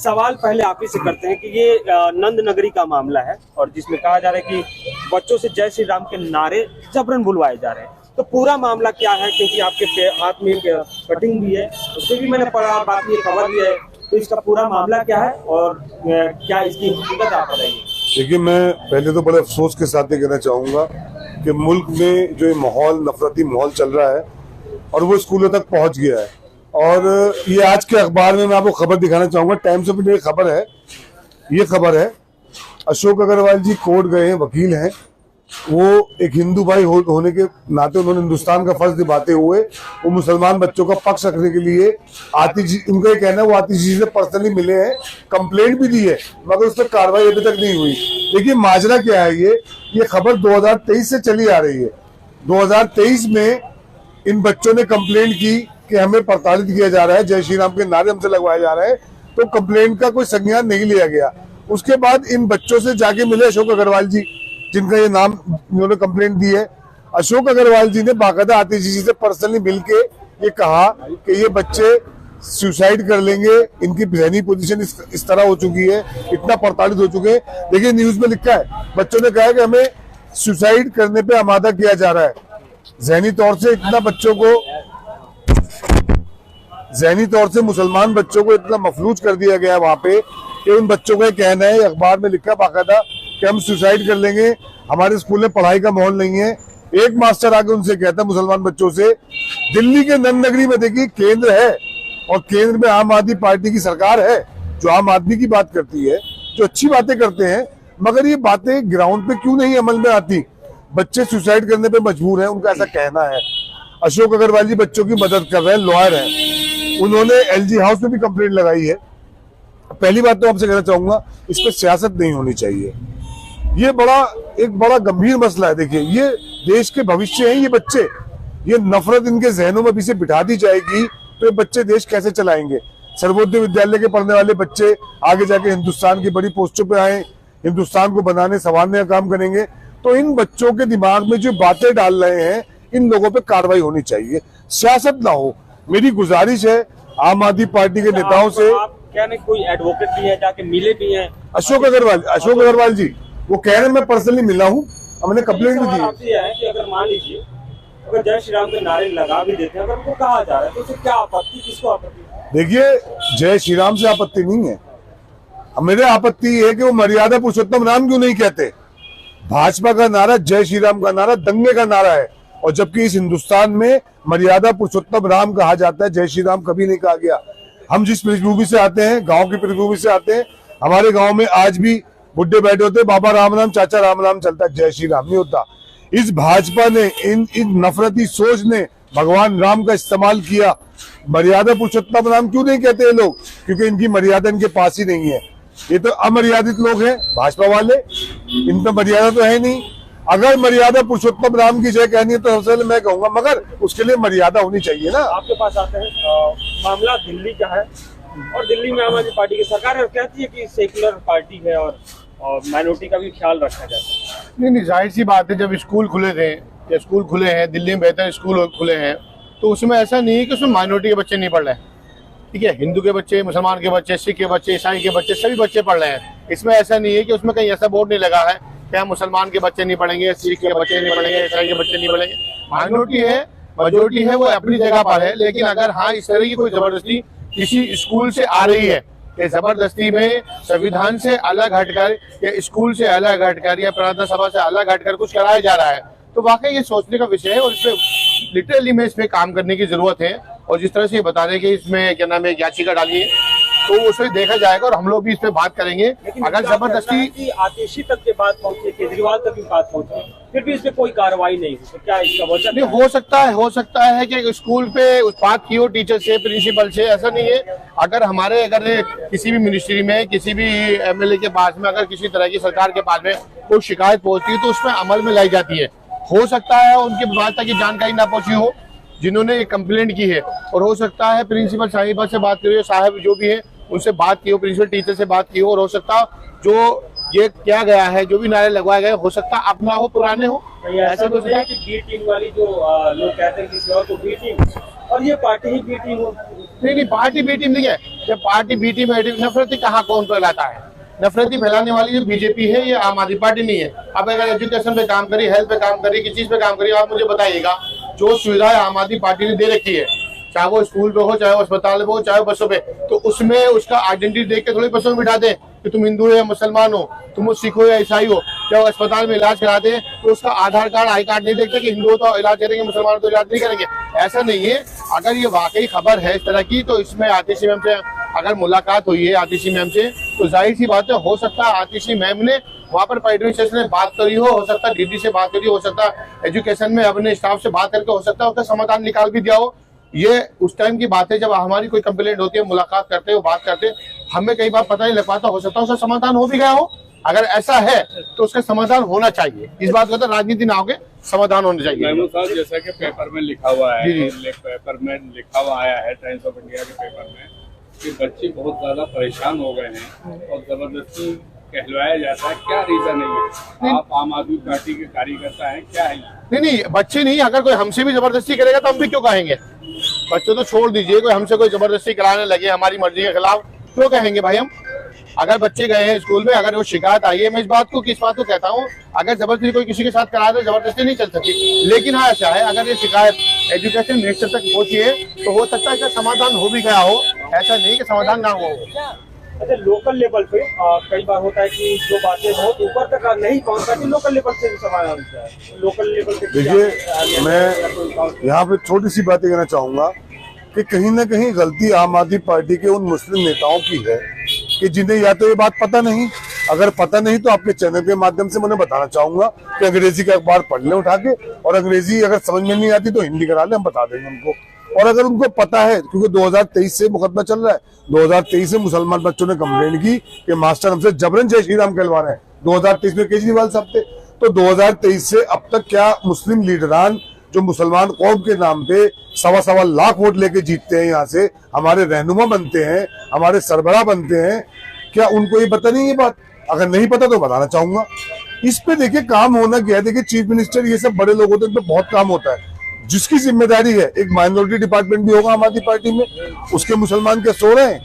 सवाल पहले आप ही से करते हैं कि ये नंद नगरी का मामला है और जिसमें कहा जा रहा है कि बच्चों से जय श्री राम के नारे जबरन बुलवाए जा रहे हैं, तो पूरा मामला क्या है? क्योंकि आपके हाथ में एक कटिंग भी है, उससे भी मैंने पढ़ा, बाकी खबर भी है, तो इसका पूरा मामला क्या है और क्या इसकी हकीकत आप बताइए। देखिए, मैं पहले तो बड़े अफसोस के साथ ये कहना चाहूंगा कि मुल्क में जो माहौल, नफरती माहौल चल रहा है और वो स्कूलों तक पहुंच गया है। और ये आज के अखबार में मैं आपको खबर दिखाना चाहूंगा, टाइम्स ऑफ इंडिया की खबर है। ये खबर है, अशोक अग्रवाल जी कोर्ट गए हैं, वकील हैं। वो एक हिंदू भाई होने के नाते उन्होंने हिंदुस्तान का फर्ज निभाते हुए वो मुसलमान बच्चों का पक्ष रखने के लिए उनका ये कहना है वो आतिश जी से पर्सनली मिले हैं, कंप्लेंट भी दी है, मगर उस पर कार्रवाई अभी तक नहीं हुई। देखिए माजरा क्या है, ये खबर 2023 से चली आ रही है। 2023 में इन बच्चों ने कंप्लेंट की कि हमें प्रताड़ित किया जा रहा है, जय श्री राम के नारे हमसे लगवाए जा रहे हैं, तो कंप्लेंट का कोई संज्ञान नहीं लिया गया। उसके बाद इन बच्चों से जाके मिले अशोक अग्रवाल जी, जिनका ये नाम इन्होंने कंप्लेंट दी है। अशोक अग्रवाल जी ने बाकायदा आतिश जी से पर्सनली मिलके ये कहा कि ये बच्चे सुसाइड कर लेंगे, इनकी जहनी पोजीशन इस तरह हो चुकी है, इतना प्रताड़ित हो चुके हैं। देखिए न्यूज में लिखा है, बच्चों ने कहा है कि हमें सुसाइड करने पे आमादा किया जा रहा है। जहनी तौर से इतना बच्चों को, जहनी तौर से मुसलमान बच्चों को इतना मफलूज कर दिया गया है वहां पे कि उन बच्चों का कहना है, अखबार में लिखा बाकायदा कि हम सुसाइड कर लेंगे, हमारे स्कूल में पढ़ाई का माहौल नहीं है। एक मास्टर आके उनसे कहता है मुसलमान बच्चों से, दिल्ली के नंद नगरी में देखिए केंद्र है और केंद्र में आम आदमी पार्टी की सरकार है जो आम आदमी की बात करती है, जो अच्छी बातें करते हैं, मगर ये बातें ग्राउंड पे क्यों नहीं अमल में आती? बच्चे सुसाइड करने पे मजबूर हैं, उनका ऐसा कहना है। अशोक अग्रवाल जी बच्चों की मदद कर रहे हैं, लॉयर हैं, उन्होंने एलजी हाउस में भी कंप्लेंट लगाई है। पहली बात तो आपसे कहना चाहूंगा, इस पर सियासत नहीं होनी चाहिए। ये एक बड़ा गंभीर मसला है। देखिए ये देश के भविष्य हैं ये बच्चे, ये नफरत इनके जहनों में भी से बिठा दी जाएगी तो ये बच्चे देश कैसे चलाएंगे? सर्वोदय विद्यालय के पढ़ने वाले बच्चे आगे जाके हिंदुस्तान की बड़ी पोस्टों पे आए, हिंदुस्तान को बनाने संवारने का काम करेंगे, तो इन बच्चों के दिमाग में जो बातें डाल रहे हैं, इन लोगों पे कार्रवाई होनी चाहिए, सियासत ना हो। मेरी गुजारिश है आम आदमी पार्टी के नेताओं से। क्या नहीं कोई एडवोकेट भी है, जाके मिले भी हैं? अशोक अग्रवाल जी वो कह रहे हैं मैं पर्सनली मिला हूँ, हमने कंप्लेंट भी दी है कि अगर मान लीजिए अगर जय श्री राम के नारे लगा भी देते हैं, अगर उनको कहा जा रहा है तो उसे क्या आपत्ति, किसको आपत्ति? देखिए जय श्री राम से आपत्ति नहीं है, मेरे आपत्ति है कि वो मर्यादा पुरुषोत्तम राम क्यों नहीं कहते। भाजपा का नारा जय श्री राम का नारा दंगे का नारा है, और जबकि इस हिंदुस्तान में मर्यादा पुरुषोत्तम राम कहा जाता है, जय श्री राम कभी नहीं कहा गया। हम जिस पृष्ठभूमि से आते हैं, गांव की पृष्ठभूमि से आते हैं, हमारे गांव में आज भी बुड्ढे बैठे होते, बाबा राम राम चाचा राम राम चलता है, जय श्री राम नहीं होता। इस भाजपा ने इन नफरती सोच ने भगवान राम का इस्तेमाल किया। मर्यादा पुरुषोत्तम राम क्यों नहीं कहते ये लोग? क्योंकि इनकी मर्यादा इनके पास ही नहीं है। ये तो अमर्यादित लोग हैं भाजपा वाले, इनका मर्यादा तो है नहीं। अगर मर्यादा पुरुषोत्तम राम की जय कहनी है तो सबसे पहले मैं कहूंगा, मगर उसके लिए मर्यादा होनी चाहिए ना। आपके पास आते हैं, मामला दिल्ली का है और दिल्ली में आम आदमी पार्टी की सरकार है और कहती है कि सेकुलर पार्टी है और माइनॉरिटी का भी ख्याल रखा जाता है। नहीं, जाहिर सी बात है, जब स्कूल खुले थे या स्कूल खुले हैं, दिल्ली में बेहतर स्कूल खुले हैं, तो उसमें ऐसा नहीं है कि उसमें माइनॉरिटी के बच्चे नहीं पढ़ रहे हैं। ठीक है, हिंदू के बच्चे, मुसलमान के बच्चे, सिख के बच्चे, ईसाई के बच्चे, सभी बच्चे पढ़ रहे हैं। इसमें ऐसा नहीं है कि उसमें कहीं ऐसा बोर्ड नहीं लगा है कि हम मुसलमान के बच्चे नहीं पढ़ेंगे, सिख के बच्चे नहीं पढ़ेंगे, ईसाई के बच्चे नहीं पढ़ेंगे। माइनॉरिटी है, मेजोरिटी है, वो अपनी जगह पर है। लेकिन अगर हाँ इस तरह की कोई जबरदस्ती किसी स्कूल से आ रही है कि जबरदस्ती में संविधान से अलग हटकर या स्कूल से अलग हटकर या प्रार्थना सभा से अलग हटकर कुछ कराया जा रहा है, तो वाकई ये सोचने का विषय है और इसमें लिटरली में इस पे काम करने की जरूरत है। और जिस तरह से बता रहे कि इसमें क्या नाम है, याचिका डाली है, तो उसमें देखा जाएगा और हम लोग भी इस पे बात करेंगे। अगर जबरदस्ती आतिशी तक के बात पहुंचे, केजरीवाल तक भी बात पहुंचे, फिर भी इस पे कोई कार्रवाई नहीं हुई, तो क्या इसका वजह नहीं? हो सकता है कि स्कूल पे उस बात की हो टीचर से, प्रिंसिपल से, ऐसा नहीं है। अगर किसी भी मिनिस्ट्री में, किसी भी एमएलए के पास में अगर किसी तरह की सरकार के पास में कोई शिकायत पहुंचती है तो उसमें अमल में लाई जाती है। हो सकता है उनके पास तक जानकारी ना पहुंची हो जिन्होंने ये कंप्लेंट की है, और हो सकता है प्रिंसिपल साहिबा से बात करी हो, साहब जो भी है उनसे बात की हो, प्रिंसिपल टीचर से बात की हो, और हो सकता जो ये किया गया है, जो भी नारे लगवाए गए, हो सकता अपना हो, पुराने हो। ऐसा तो है कि बी टीम वाली जो लोग कहते हैं कि तो बी टीम और ये पार्टी ही बी टीम हो। नहीं, पार्टी बी टीम नहीं है। कि पार्टी बीटी में नफरती कहाँ कौन फैलाता है। नफरती फैलाने वाली जो बीजेपी है ये आम आदमी पार्टी नहीं है। अब अगर एजुकेशन पे काम करी, हेल्थ पे काम करी, किस चीज पे काम करी, आप मुझे बताइएगा। जो सुविधाएं आम आदमी पार्टी ने दे रखी है, चाहे वो स्कूल पे हो, चाहे वो अस्पताल पे हो, चाहे बसों पे, तो उसमें उसका आइडेंटिटी देख के थोड़ी बसों में बिठा दे कि तुम हिंदू हो या मुसलमान हो, तुम सिख हो या ईसाई हो। जब अस्पताल में इलाज कराते हैं तो उसका आधार कार्ड, आई कार्ड नहीं देखते कि हिंदू हो तो इलाज करेंगे, मुसलमान हो तो इलाज नहीं करेंगे। ऐसा नहीं है। अगर ये वाकई खबर है इस तरह की, तो इसमें आतिशी मैम से अगर मुलाकात हुई है आतिशी मैम से, तो जाहिर सी बात है, हो सकता है आतिशी मैम ने वहाँ पर एडमिनिस्ट्रेशन से बात करी हो सकता है डीडी से बात करी हो सकता है एजुकेशन में अपने स्टाफ से बात करके हो सकता है उसका समाधान निकाल भी दिया हो। ये उस टाइम की बात है जब हमारी कोई कंप्लेंट होती है, मुलाकात करते हो, बात करते, हमें कई बार पता नहीं लग पाता, हो सकता है उसका समाधान हो भी गया हो। अगर ऐसा है तो उसका समाधान होना चाहिए। इस बात का तो राजनीति ना होके समाधान होना चाहिए। महमूद साहब, जैसा कि पेपर में लिखा हुआ है, जी। पेपर में लिखा हुआ आया है टाइम्स ऑफ इंडिया के पेपर में कि बच्चे बहुत ज्यादा परेशान हो गए हैं और जबरदस्ती कहलवाया जाता है। क्या रीजन है? आप आम आदमी पार्टी के कार्यकर्ता हैं, क्या है? नहीं, बच्चे नहीं, अगर कोई हमसे भी जबरदस्ती करेगा तो हम भी क्यों कहेंगे? बच्चों तो छोड़ दीजिए, कोई हमसे कोई जबरदस्ती कराने लगे हमारी मर्जी के खिलाफ, क्यों कहेंगे भाई हम? अगर बच्चे गए हैं स्कूल में, अगर वो शिकायत आई है, मैं इस बात को कहता हूँ, अगर जबरदस्ती कोई किसी के साथ करा दे, जबरदस्ती नहीं चल सकती। लेकिन हाँ ऐसा है, अगर ये शिकायत एजुकेशन मिनिस्टर तक पहुंची है तो हो सकता है इसका समाधान हो भी गया हो, ऐसा नहीं कि समाधान ना हो। अच्छा, लोकल लेवल पे कई बार होता है कि जो बातें बहुत ऊपर तक नहीं पहुंच पाती, लोकल लेवल से भी समाधान होता है। लोकल लेवल पे देखिए, मैं यहाँ पे छोटी सी बात कहना चाहूंगा कि कहीं ना कहीं गलती आम आदमी पार्टी के उन मुस्लिम नेताओं की है कि जिन्हें या तो ये बात पता नहीं, अगर पता नहीं तो आपके चैनल के माध्यम से मैं बताना चाहूंगा कि अंग्रेजी का अखबार पढ़ लें उठा के, और अंग्रेजी अगर समझ में नहीं आती तो हिंदी करा लें, हम बता देंगे उनको। और अगर उनको पता है, क्योंकि 2023 से मुकदमा चल रहा है, 2023 से मुसलमान बच्चों ने कंप्लेंट की कि मास्टर हमसे जबरन जय श्री राम कहलवा रहे हैं। 2023 में केजरीवाल साहब थे, तो 2023 से अब तक क्या मुस्लिम लीडरान जो मुसलमान कौम के नाम पे 1.25 लाख वोट लेके जीतते हैं, यहाँ से हमारे रहनुमा बनते हैं, हमारे सरबराह बनते हैं, क्या उनको ये पता नहीं? ये बात अगर नहीं पता तो बताना चाहूंगा। इस पे देखिए काम होना क्या है। देखिए, चीफ मिनिस्टर ये सब बड़े लोग होते हैं, इन पे बहुत काम होता है। जिसकी जिम्मेदारी है, एक माइनॉरिटी डिपार्टमेंट भी होगा आम आदमी पार्टी में, उसके मुसलमान के सो रहे हैं,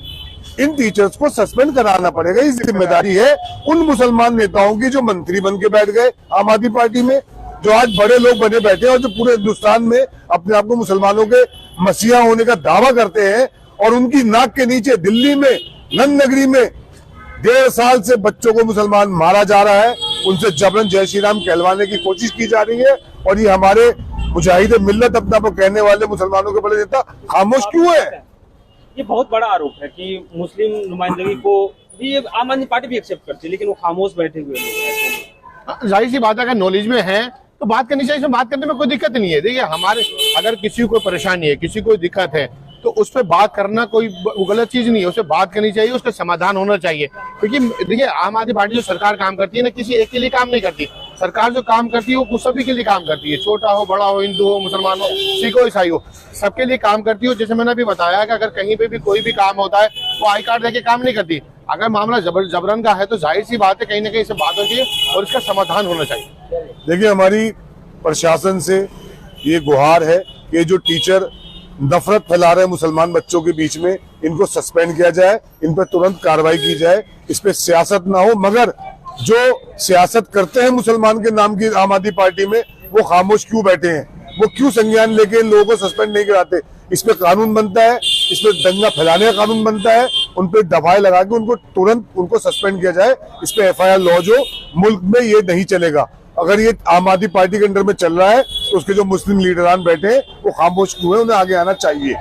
इन टीचर्स को सस्पेंड कराना पड़ेगा। ये जिम्मेदारी है उन मुसलमान नेताओं की जो मंत्री बन के बैठ गए आम आदमी पार्टी में, जो आज बड़े लोग बने बैठे हैं और जो पूरे हिंदुस्तान में अपने आप को मुसलमानों के मसीहा होने का दावा करते हैं, और उनकी नाक के नीचे दिल्ली में नंद नगरी में 1.5 साल से बच्चों को मुसलमान मारा जा रहा है, उनसे जबरन जय श्री राम कहलवाने की कोशिश की जा रही है। और ये हमारे मुजाहिद मिल्लत अपना को कहने वाले मुसलमानों के बड़े नेता खामोश क्यों है? ये बहुत बड़ा आरोप है कि मुस्लिम नुमाइंदगी को भी आम आदमी पार्टी भी एक्सेप्ट करती है, लेकिन वो खामोश बैठे हुए लोग। जाहिर सी बात है, अगर नॉलेज में है तो बात करनी चाहिए, इसमें बात करने में कोई दिक्कत नहीं है। देखिए, हमारे अगर किसी को परेशानी है, किसी को दिक्कत है, तो उस पर बात करना कोई गलत चीज नहीं है, उस पर बात करनी चाहिए, उसका समाधान होना चाहिए। क्योंकि देखिए, आम आदमी पार्टी जो सरकार काम करती है ना, किसी एक के लिए काम नहीं करती। सरकार जो काम करती है वो सभी के लिए काम करती है, छोटा हो, बड़ा हो, हिंदू हो, मुसलमान हो, सिख हो, ईसाई हो, सबके लिए काम करती है। जैसे मैंने अभी बताया कि अगर कहीं पे भी कोई भी काम होता है वो आई कार्ड देके काम नहीं करती। अगर मामला जबरन का है तो जाहिर सी बात है, कहीं ना कहीं से बात होती है और इसका समाधान होना चाहिए। देखिए, हमारी प्रशासन से ये गुहार है कि जो टीचर नफरत फैला रहे हैं मुसलमान बच्चों के बीच में, इनको सस्पेंड किया जाए, इन पर तुरंत कार्रवाई की जाए। इस पे सियासत ना हो, मगर जो सियासत करते हैं मुसलमान के नाम की आम आदमी पार्टी में, वो खामोश क्यों बैठे हैं? वो क्यों संज्ञान लेके इन लोगों को सस्पेंड नहीं कराते? इस पे कानून बनता है, इस पे दंगा फैलाने का कानून बनता है, उन पे दफाएं लगा के उनको तुरंत उनको सस्पेंड किया जाए। इस पे FIR लॉज हो, मुल्क में ये नहीं चलेगा। अगर ये आम आदमी पार्टी के अंडर में चल रहा है तो उसके जो मुस्लिम लीडरान बैठे हैं वो खामोश क्यों है? उन्हें आगे आना चाहिए।